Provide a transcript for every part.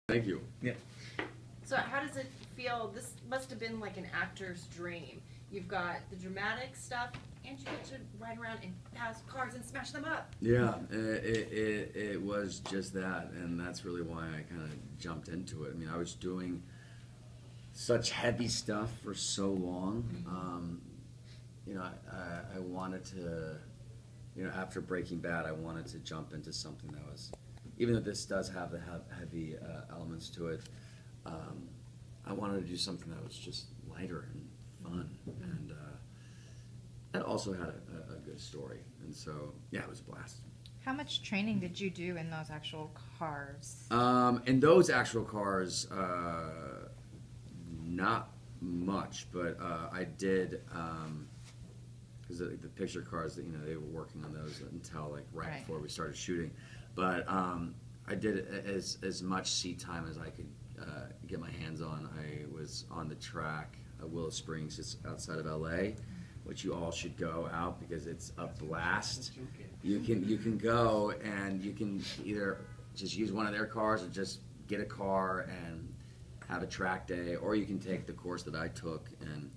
Thank you. Yeah. So how does it feel? This must have been like an actor's dream. You've got the dramatic stuff, and you get to ride around and pass cars and smash them up. Yeah, it was just that, and that's really why I kind of jumped into it. I mean, I was doing such heavy stuff for so long. You know, I wanted to, you know, after Breaking Bad, I wanted to jump into something that was, even though this does have the heavy elements to it, I wanted to do something that was just lighter and fun, and that also had a good story. And so, yeah, it was a blast. How much training did you do in those actual cars? In those actual cars, not much, but I did, because the picture cars that, you know, they were working on those until like right before we started shooting. But I did as much seat time as I could get my hands on. I was on the track at Willow Springs, just outside of LA, which you all should go out because it's a blast. You can go and you can either just use one of their cars or just get a car and have a track day, or you can take the course that I took and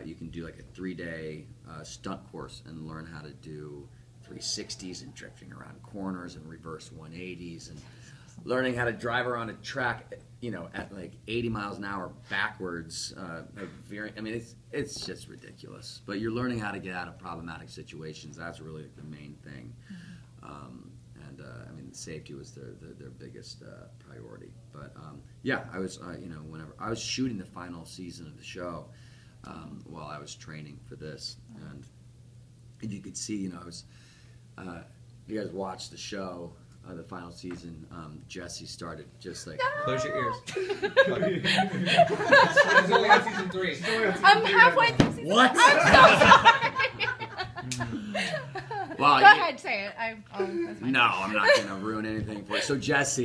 you can do like a 3-day stunt course and learn how to do 360s and drifting around corners and reverse 180s and learning how to drive around a track, you know, at like 80 miles an hour backwards. I mean, it's just ridiculous. But you're learning how to get out of problematic situations. That's really the main thing. I mean, safety was their biggest priority. But yeah, I was, you know, whenever I was shooting the final season of the show while I was training for this, and you could see, you know, I was. You guys watched the show. The final season, Jesse started just like... Close your ears. She's only on season 3. I'm halfway through season What? I'm so sorry. Well, Go ahead, say it. That's fine. No, I'm not going to ruin anything for you. So Jesse,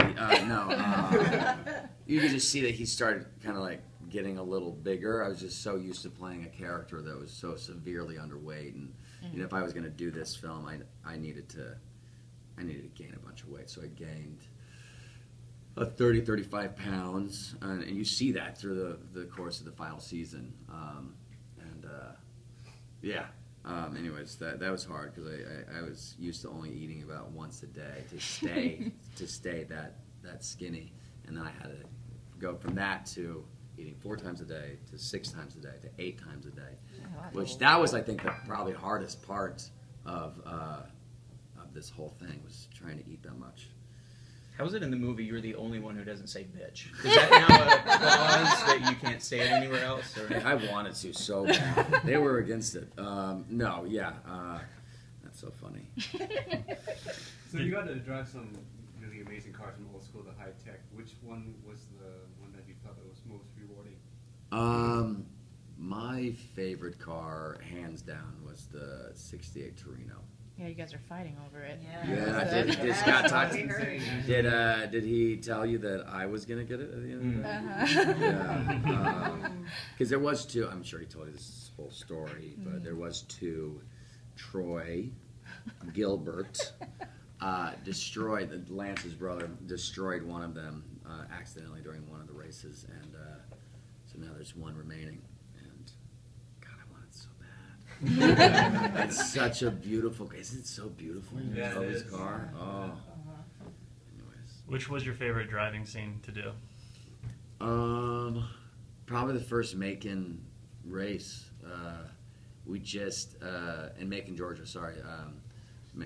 you could just see that he started kind of like getting a little bigger. I was just so used to playing a character that was so severely underweight, and you know, if I was going to do this film, I needed to gain a bunch of weight. So I gained 35 pounds, and you see that through the course of the final season. Yeah. Anyways, that was hard because I was used to only eating about once a day to stay that skinny, and then I had to go from that to eating 4 times a day to 6 times a day to 8 times a day, which that was, I think, the probably hardest part of this whole thing, was trying to eat that much. How is it in the movie you're the only one who doesn't say bitch? Is that now a clause that you can't say it anywhere else? Or? I wanted to so bad. They were against it. No, yeah. That's so funny. So you got to drive some really amazing cars from old school to high tech. Which one was the one that you thought that was most rewarding? My favorite car, hands down, was the '68 Torino. Yeah, you guys are fighting over it. Yeah, did Scott talk to you? Did he tell you that I was going to get it at the end of the day? Yeah. Because there was 2, I'm sure he told you this whole story, but there was 2. Troy Gilbert destroyed, Lance's brother, destroyed one of them accidentally during one of the races, and so now there's 1 remaining. It's such a beautiful. Isn't it so beautiful? Yeah, it is. Car. Oh. Anyways. Which was your favorite driving scene to do? Probably the first Macon race. We just in Macon, Georgia. Sorry,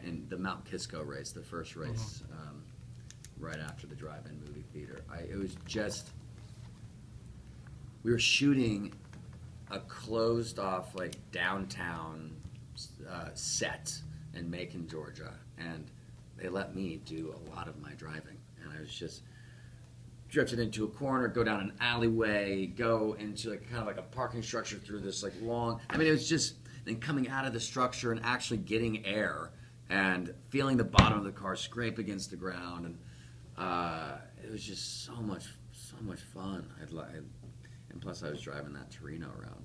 in the Mount Kisco race, the first race, right after the drive-in movie theater. It was just. We were shooting a closed-off, like, downtown set in Macon, Georgia, and they let me do a lot of my driving, and I was just drifting into a corner, go down an alleyway, go into like kind of like a parking structure through this like long. I mean, it was just then coming out of the structure and actually getting air and feeling the bottom of the car scrape against the ground, and it was just so much fun. And plus, I was driving that Torino around,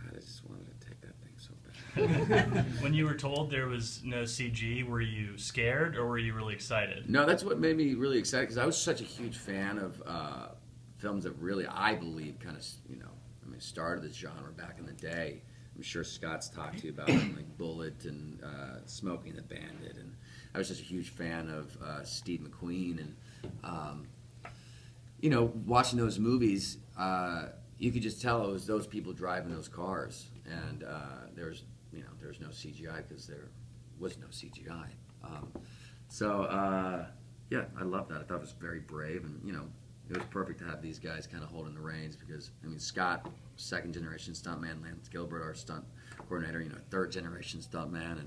and God, I just wanted to take that thing so bad. When you were told there was no CG, were you scared or were you really excited? No, that's what made me really excited because I was such a huge fan of films that really, I believe, kind of, started this genre back in the day. I'm sure Scott's talked to you about them, like Bullet and Smoking the Bandit, and I was such a huge fan of Steve McQueen, and watching those movies, you could just tell it was those people driving those cars, and there's no CGI because there was no CGI. Yeah, I love that. I thought it was very brave, and it was perfect to have these guys kind of holding the reins because Scott, second generation stuntman, Lance Gilbert, our stunt coordinator, third generation stuntman,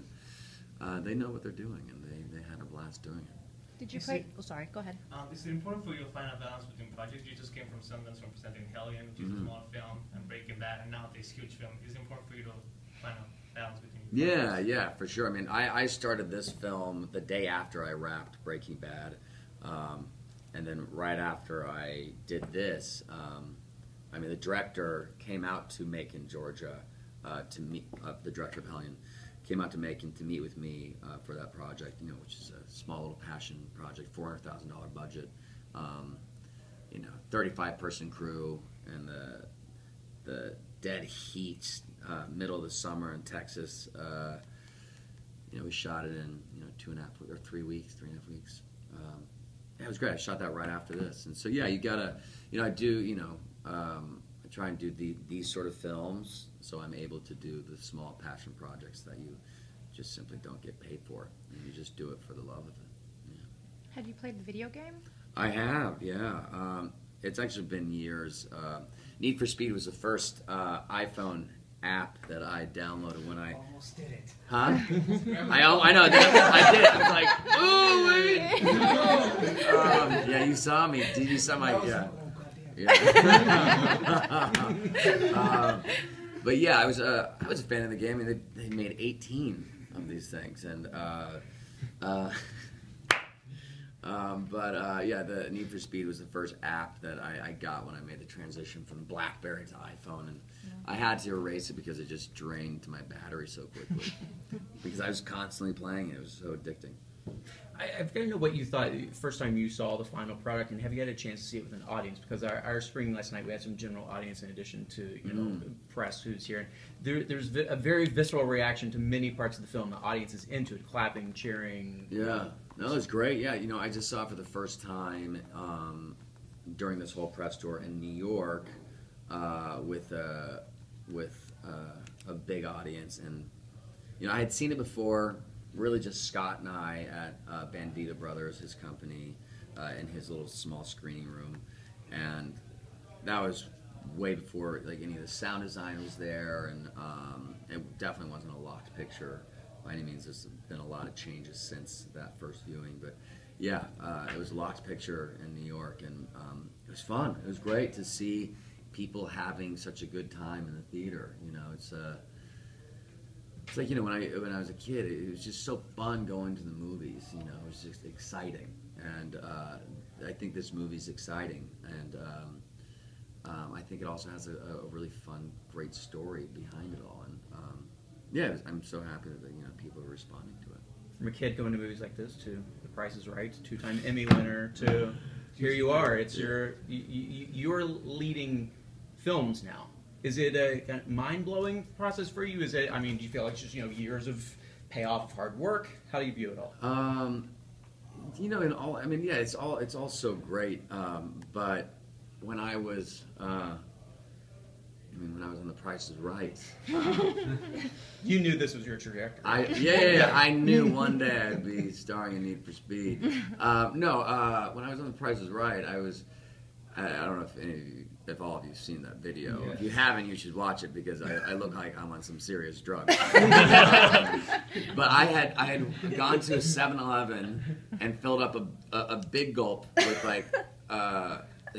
and they know what they're doing, and they had a blast doing it. Did you play? Oh, sorry. Go ahead. Is it important for you to find a balance between projects? You just came from Sundance representing Hellion, which is a small film, and Breaking Bad, and now this huge film. Is it important for you to find a balance between? Yeah, for sure. I started this film the day after I wrapped Breaking Bad, and then right after I did this, the director came out to Macon, Georgia, to meet. The director of Hellion came out to Macon to meet with me for that project, which is a small little passion project, $400,000 budget, 35-person crew, and the dead heat, middle of the summer in Texas. We shot it in 3.5 weeks. It was great. I shot that right after this, and so yeah, you gotta, I do, I try and do these sort of films, so I'm able to do the small passion projects that you just simply don't get paid for. You just do it for the love of it. Yeah. Had you played the video game? I have, yeah. It's actually been years. Need for Speed was the first iPhone app that I downloaded when I Almost did it. Huh? I know. I did. I was like, ooh, wait. Yeah, you saw me. Did you saw my? Yeah. Yeah. But yeah, I was a fan of the game. They made 18 of these things, and yeah, the Need for Speed was the first app that I got when I made the transition from BlackBerry to iPhone, and I had to erase it because it just drained my battery so quickly because I was constantly playing it. It was so addicting. I've got to know what you thought first time you saw the final product, and have you had a chance to see it with an audience? Because our screening last night, we had some general audience in addition to press who's here. And there's a very visceral reaction to many parts of the film. The audience is into it, clapping, cheering. Yeah, no, it's great. Yeah, I just saw it for the first time during this whole press tour in New York with a big audience, and I had seen it before. Really just Scott and I at Bandita Brothers, his company, in his little small screening room, and that was way before any of the sound design was there, and it definitely wasn't a locked picture by any means. There's been a lot of changes since that first viewing, but yeah, it was a locked picture in New York, and it was fun. It was great to see people having such a good time in the theater. It's like, when I was a kid, it was just so fun going to the movies, it was just exciting. And I think this movie's exciting. And I think it also has a really fun, great story behind it all. And yeah, I'm so happy that people are responding to it. From a kid going to movies like this to The Price is Right, 2-time Emmy winner, to here you are. It's you're leading films now. Is it a kind of mind-blowing process for you? Do you feel like it's just years of payoff of hard work? How do you view it all? In all, yeah, it's all so great. But when I was, when I was on The Price is Right, you knew this was your trajectory. I knew one day I'd be starring in Need for Speed. When I was on The Price is Right, I don't know if all of you've seen that video. Yes. If you haven't, you should watch it because I look like I'm on some serious drugs. But I had gone to a 7-Eleven and filled up a big gulp with like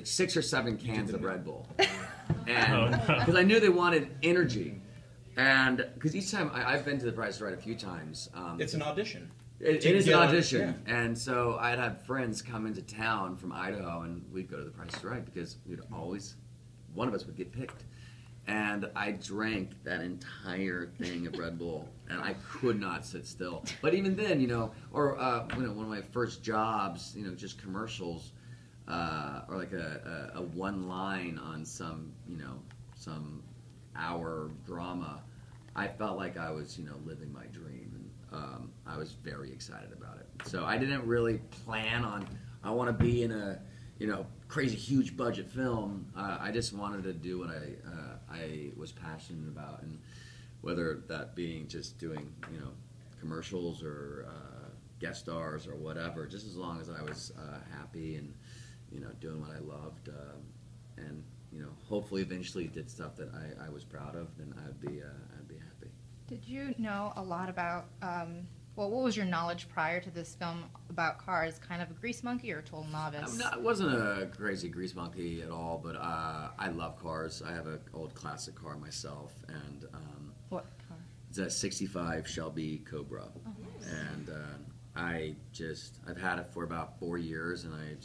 6 or 7 cans of Red Bull, and because I knew they wanted energy, and because each time I've been to The Price is Right a few times. It's an audition. It is an audition, and so I'd have friends come into town from Idaho, and we'd go to The Price is Right because one of us would get picked. and I drank that entire thing of Red Bull, and I could not sit still. But even then, or one of my first jobs, just commercials, or like a one line on some hour drama, I felt like I was living my dream, and I was very excited about it. So I didn't really plan on I want to be in a crazy huge budget film. I just wanted to do what I was passionate about, and whether that being just doing commercials or guest stars or whatever, just as long as I was happy and doing what I loved, and hopefully eventually did stuff that I was proud of, then I'd be happy. Did you know a lot about, what was your knowledge prior to this film about cars? Kind of a grease monkey or a total novice? I wasn't a crazy grease monkey at all, but I love cars. I have an old classic car myself, and What car? it's a 65 Shelby Cobra. Oh, nice. And I've had it for about 4 years, and I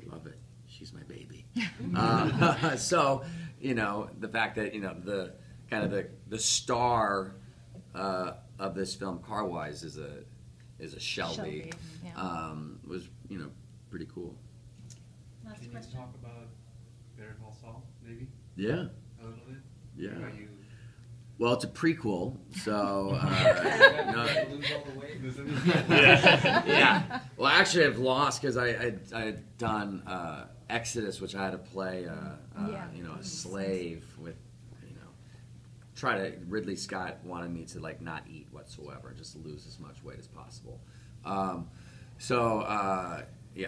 love it. She's my baby. So, the fact that, the kind of the star of this film, car-wise, is a Shelby. Yeah. Was, pretty cool. Last Can you question. talk about Better Call Saul, maybe? Yeah. A little bit? Yeah. Are you... Well, it's a prequel, so Lose all the weight. yeah. Well, actually, I've lost because I had done Exodus, which I had to play a slave with. Ridley Scott wanted me to not eat whatsoever, just lose as much weight as possible. Yeah,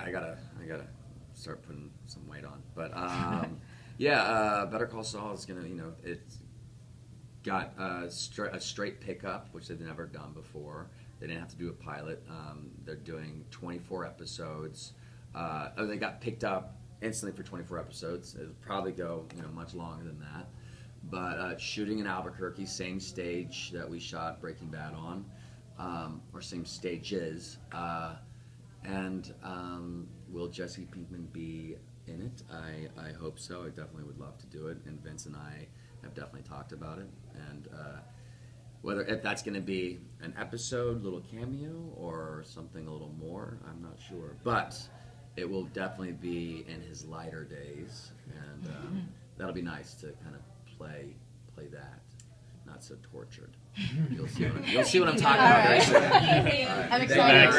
I gotta start putting some weight on. But Better Call Saul is gonna it's got a straight pickup, which they've never done before. They didn't have to do a pilot. They're doing 24 episodes. They got picked up instantly for 24 episodes. It'll probably go much longer than that. But shooting in Albuquerque, same stage that we shot Breaking Bad on, or same stages. And will Jesse Pinkman be in it? I hope so. I definitely would love to do it. And Vince and I have definitely talked about it. And if that's going to be an episode, little cameo, or something a little more, I'm not sure. But it will definitely be in his lighter days, and that'll be nice to kind of play that, not so tortured. You'll see what I'm talking about very soon. I'm excited. Thanks.